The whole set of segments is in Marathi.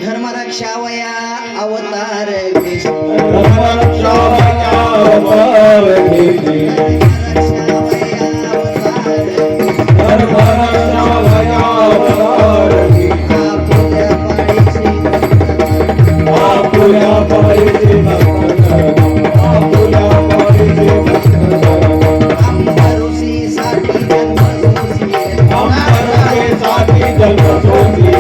धर्मरक्षावया अवतार घेतले धर्मरक्षावया अवतार घेतले धर्मरक्षावया अवतार घेतले आपुल्या पायीचे आपुल्या पायीचे अंबरुषीसाठी जन्म सोसिये अंबरुषीसाठी जन्म सोसिये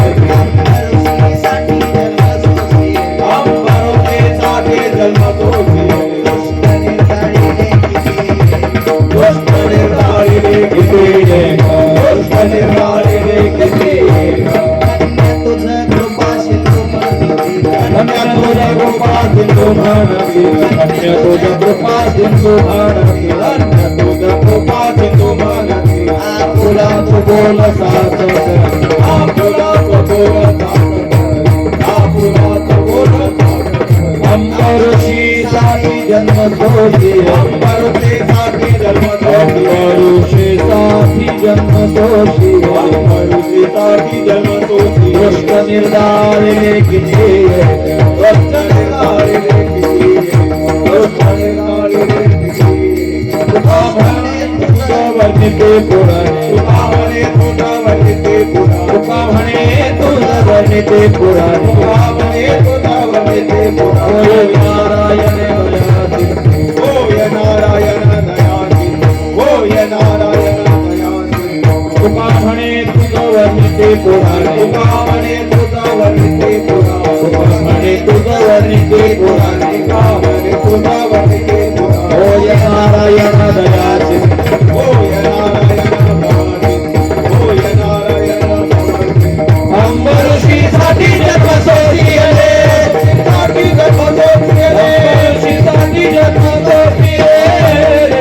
अंबरुषीसाठी जन्म सोसिये अंबरुषीसाठी जन्म अंबरुषीसाठी जन्म सोसिये अंबरुषीसाठी जन्म सोसिये दुष्ट निर्धारिणे किती दुष्ट निर्धारिणे किती दुष्ट निर्धारिणे किती वर्णिते पुराणे तुका म्हणे तुझ वर्णिते पुराणे तुका म्हणे तुझ वर्णिते पुराणे तुका म्हणे तुझ वर्णिते होय पुराणे नारायण दयासी होय नारायण दयासी तुका म्हणे तुझ वर्णिते पुराणे तुका म्हणे तुझ वर्णिते पुराणे तुका म्हणे तुझ वर्णिते पुराणे तुका म्हणे तुझ वर्णिते पुराणे होय नारायण दयासी होय नारायण दयासी होय नारायण दयासी अंबर ऋषी साठी जन्म सोडिले साठी जन्म सोडिले ऋषी साठी जन्म सोडिले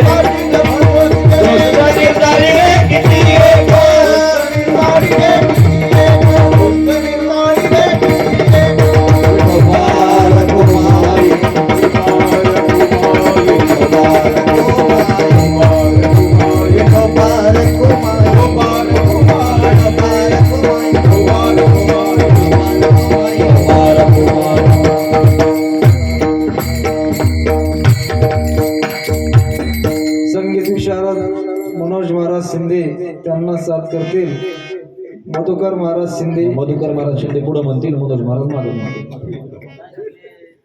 साठी जन्म सोडिले निर्धारी किती एक कुमार कुमारी कुमार कुमार संगीत विशारद मनोज महाराज शिंदे त्यांना साथ करतील मधुकर महाराज शिंदे. मधुकर महाराज शिंदे पुढे म्हणतील मनोज महाराज मागे म्हणतील